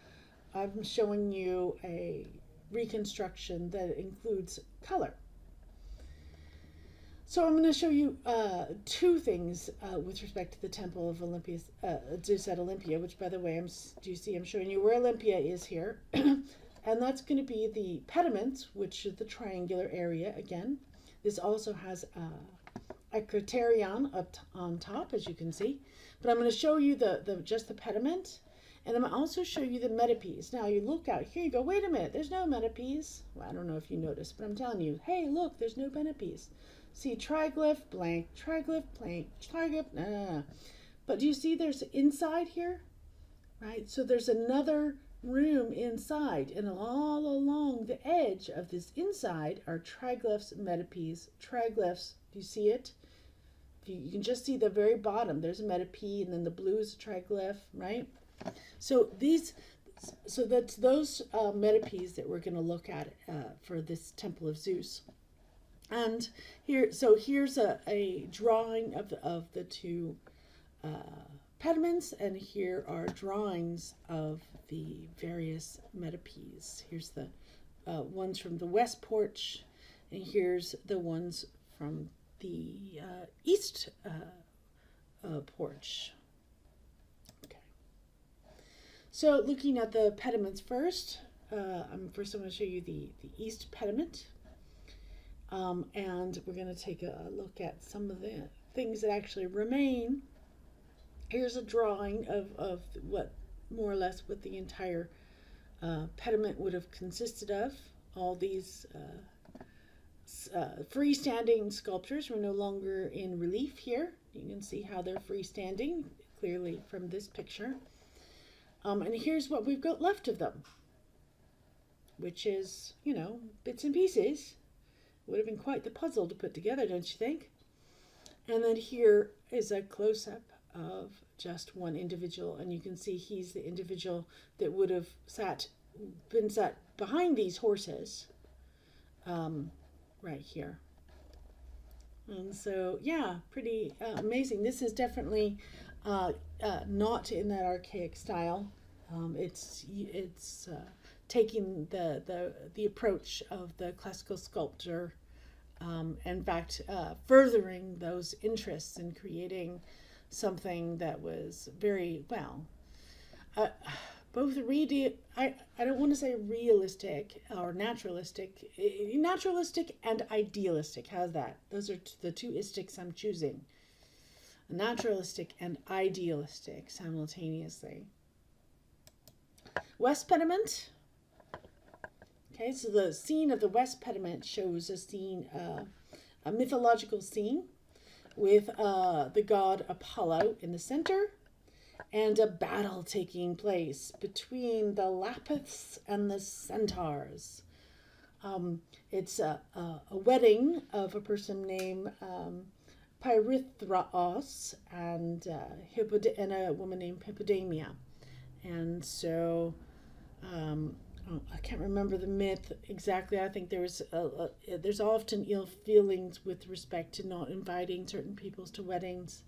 I'm showing you a reconstruction that includes color. So I'm going to show you two things with respect to the Temple of Zeus at Olympia, which, by the way, I'm showing you where Olympia is here. And that's going to be the pediment, which is the triangular area again. This also has a criterion up on top, as you can see. But I'm going to show you just the pediment, and I'm going to also show you the metapiece. Now you look out here, you go, wait a minute, there's no metapiece. Well, I don't know if you noticed, but I'm telling you, hey, look, there's no metapiece. See, triglyph, blank, triglyph, blank, triglyph, nah. But do you see there's inside here? Right, so there's another room inside, and all along the edge of this inside are triglyphs, metapies, triglyphs. Do you see it? You can just see the very bottom. There's a metapie, and then the blue is a triglyph, right? So that's those metapies that we're going to look at for this Temple of Zeus. And here's a drawing of the two pediments, and here are drawings of the various metapies. Here's the ones from the west porch, and here's the ones from the east porch. Okay. So looking at the pediments first, I'm going to show you the east pediment, and we're going to take a look at some of the things that actually remain. Here's a drawing of what the entire pediment would have consisted of. All these freestanding sculptures were no longer in relief here. You can see how they're freestanding clearly from this picture. And here's what we've got left of them, which is, you know, bits and pieces. Would have been quite the puzzle to put together, don't you think? And then here is a close-up of just one individual, and you can see he's the individual that would have been sat behind these horses, right here. And so, yeah, pretty amazing. This is definitely not in that archaic style. It's taking the approach of the classical sculptor, in fact, furthering those interests in creating something that was very, well, both I don't want to say realistic or naturalistic and idealistic. How's that? Those are the two istics I'm choosing. Naturalistic and idealistic simultaneously. West Pediment. Okay, so the scene of the West Pediment shows a scene, a mythological scene with the god Apollo in the center, and a battle taking place between the Lapiths and the Centaurs. It's a wedding of a person named Pirithraos and a woman named Hippodamia. And so, I can't remember the myth exactly. I think there's often ill feelings with respect to not inviting certain peoples to weddings.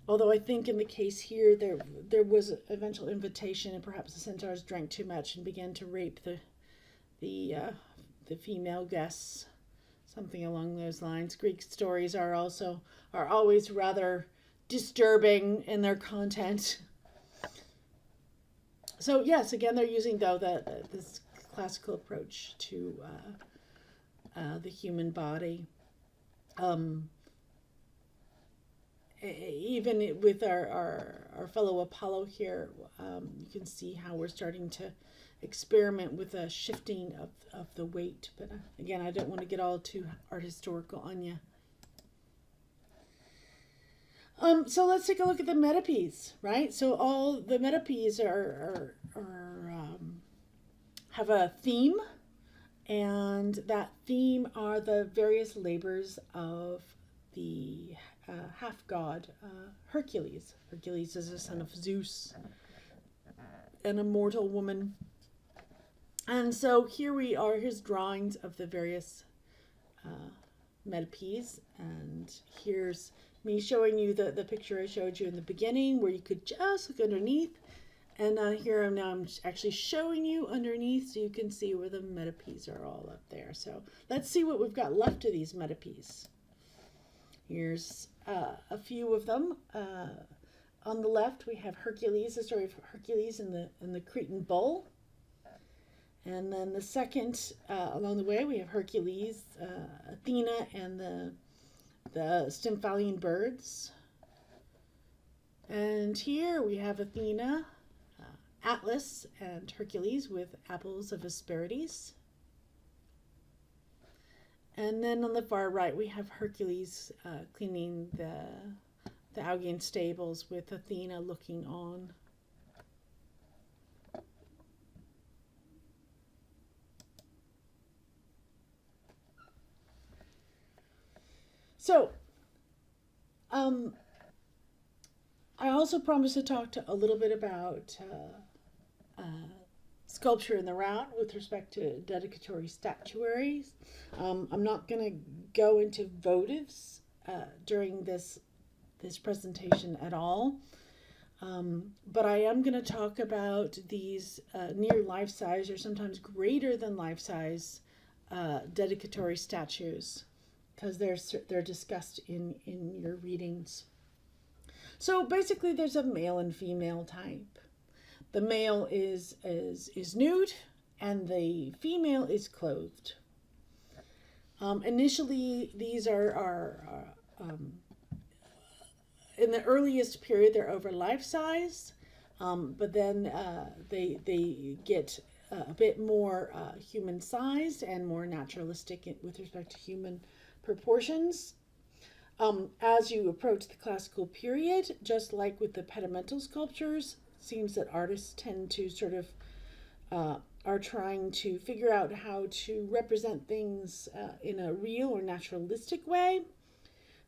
Although I think in the case here, there was an eventual invitation, and perhaps the centaurs drank too much and began to rape the female guests, something along those lines. Greek stories are always rather disturbing in their content. So yes, again, they're using this classical approach to the human body. Even with our fellow Apollo here, you can see how we're starting to experiment with a shifting of the weight. But again, I don't want to get all too art historical on you. So let's take a look at the metopes, right? So all the metopes have a theme, and that theme are the various labors of the half-god Hercules. Hercules is a son of Zeus, an immortal woman. And so here's drawings of the various metopes, and here's me showing you the picture I showed you in the beginning where you could just look underneath. And here I'm actually showing you underneath so you can see where the metopes are all up there. So let's see what we've got left of these metopes. Here's a few of them. On the left, we have Hercules, the story of Hercules and the Cretan bull. And then the second, along the way, we have Hercules, Athena, and the Stymphalian birds. And here we have Athena, Atlas, and Hercules with apples of Hesperides. And then on the far right, we have Hercules cleaning the Augean stables with Athena looking on. So, I also promised to talk a little bit about sculpture in the round with respect to dedicatory statuaries. I'm not going to go into votives during this presentation at all, but I am going to talk about these near life-size or sometimes greater than life-size dedicatory statues, because they're discussed in your readings. So basically, there's a male and female type. The male is nude, and the female is clothed. Initially, these are in the earliest period they're over life size, but then they get a bit more human-sized and more naturalistic with respect to human proportions. As you approach the classical period, just like with the pedimental sculptures, it seems that artists tend to sort of are trying to figure out how to represent things in a real or naturalistic way,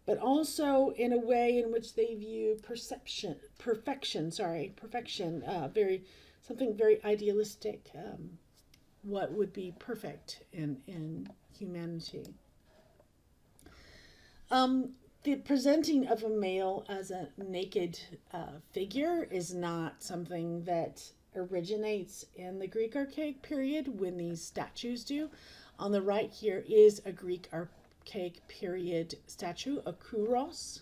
but also in a way in which they view perfection, something very idealistic, what would be perfect in humanity. The presenting of a male as a naked figure is not something that originates in the Greek Archaic period when these statues do. On the right here is a Greek Archaic period statue, a kouros.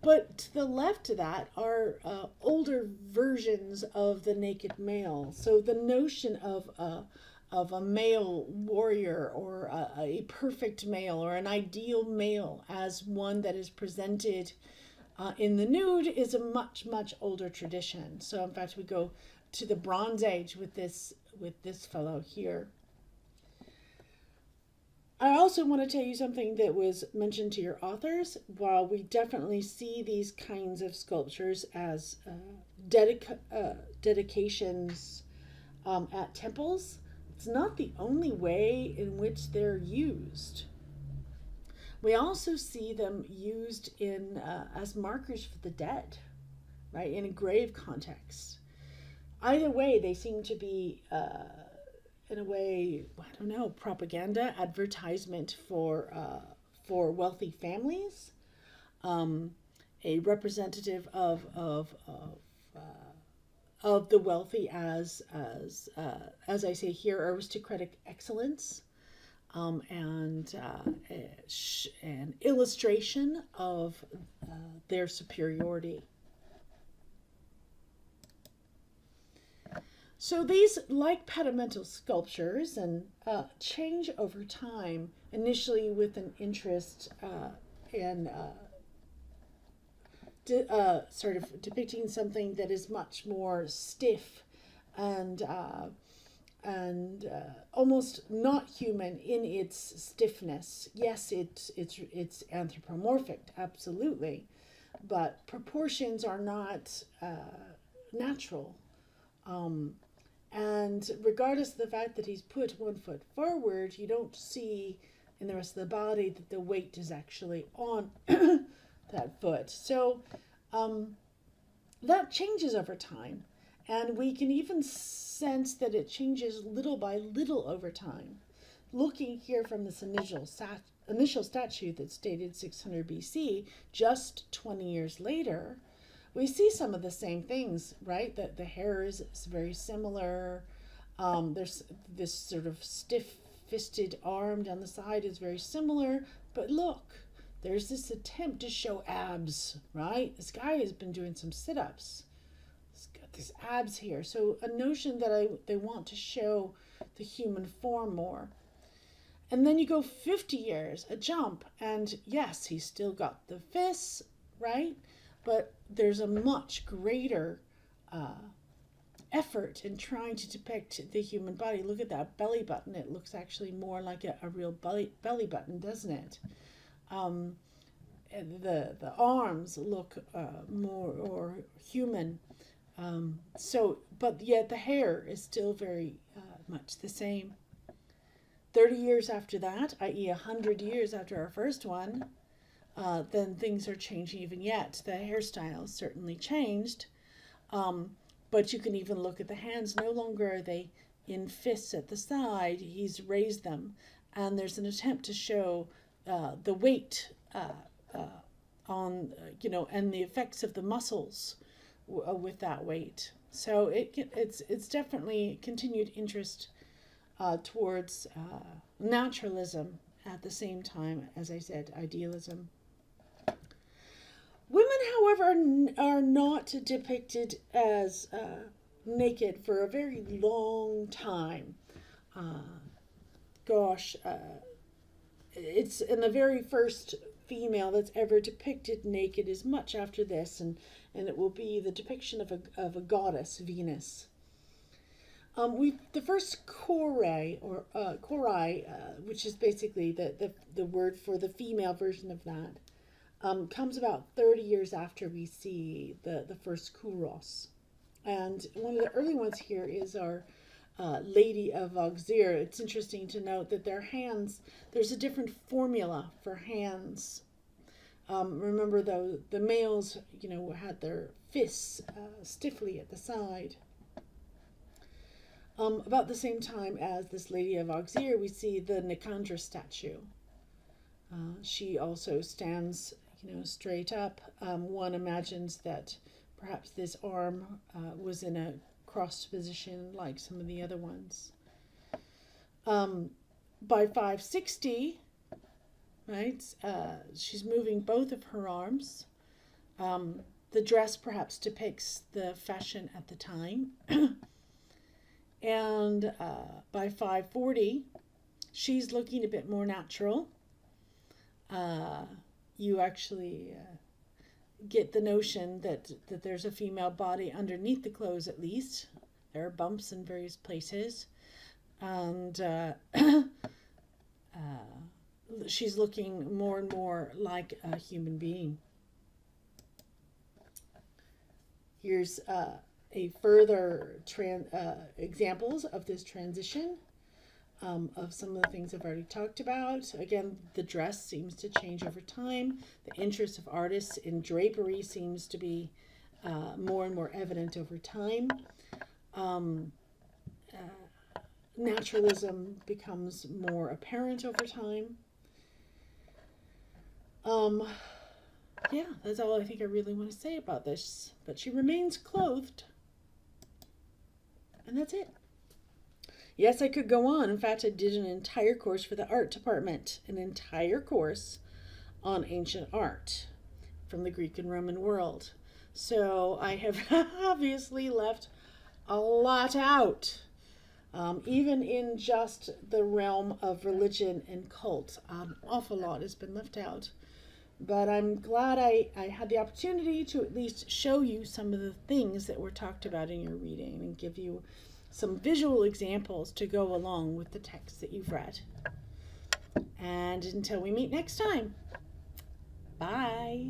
But to the left of that are older versions of the naked male. So the notion of a male warrior or a perfect male or an ideal male as one that is presented in the nude is a much, much older tradition. So in fact, we go to the Bronze Age with this fellow here. I also want to tell you something that was mentioned to your authors. While we definitely see these kinds of sculptures as dedications at temples, it's not the only way in which they're used. We also see them used in as markers for the dead, right, in a grave context. Either way, they seem to be in a way, I don't know, propaganda, advertisement for wealthy families, a representative of the wealthy as I say here, aristocratic excellence, and an illustration of their superiority. So these, like pedimental sculptures, and change over time, initially with an interest in sort of depicting something that is much more stiff and almost not human in its stiffness. Yes, it's anthropomorphic, absolutely, but proportions are not natural. And regardless of the fact that he's put 1 foot forward, you don't see in the rest of the body that the weight is actually on that foot. So that changes over time. And we can even sense that it changes little by little over time. Looking here from this initial statue that's dated 600 BC, just 20 years later, we see some of the same things, right? That the hair is very similar. There's this sort of stiff-fisted arm down the side is very similar. But look, there's this attempt to show abs, right? This guy has been doing some sit-ups. He's got these abs here. So a notion that they want to show the human form more. And then you go 50 years, a jump, and yes, he's still got the fists, right? But there's a much greater effort in trying to depict the human body. Look at that belly button. It looks actually more like a real belly button, doesn't it? And the arms look more human. But yet the hair is still very much the same. 30 years after that, i.e. 100 years after our first one, then things are changing even yet. The hairstyle certainly changed, but you can even look at the hands. No longer are they in fists at the side. He's raised them, and there's an attempt to show the weight on, and the effects of the muscles with that weight. So it's definitely continued interest towards naturalism at the same time, as I said, idealism. Women, however, are not depicted as naked for a very long time. It's in the very first female that's ever depicted naked is much after this, and it will be the depiction of a goddess, Venus. The first korai or korai, which is basically the word for the female version of that, comes about 30 years after we see the first kuros. And one of the early ones here is our Lady of Auxerre. It's interesting to note that their hands, there's a different formula for hands. Remember, though, the males, had their fists stiffly at the side. About the same time as this Lady of Auxerre, we see the Nicandra statue. She also stands, straight up. One imagines that perhaps this arm was in a crossed position like some of the other ones. By 560, right, she's moving both of her arms. The dress perhaps depicts the fashion at the time. And by 540, she's looking a bit more natural. You actually get the notion that there's a female body underneath the clothes, at least. There are bumps in various places. And she's looking more and more like a human being. Here's a further examples of this transition, of some of the things I've already talked about. Again, the dress seems to change over time. The interest of artists in drapery seems to be more and more evident over time. Naturalism becomes more apparent over time. Yeah, that's all I think I really want to say about this. But she remains clothed. And that's it. Yes, I could go on. In fact, I did an entire course for the art department, an entire course on ancient art from the Greek and Roman world. So I have obviously left a lot out. Even in just the realm of religion and cult, an awful lot has been left out. But I'm glad I had the opportunity to at least show you some of the things that were talked about in your reading and give you some visual examples to go along with the text that you've read. And until we meet next time, bye.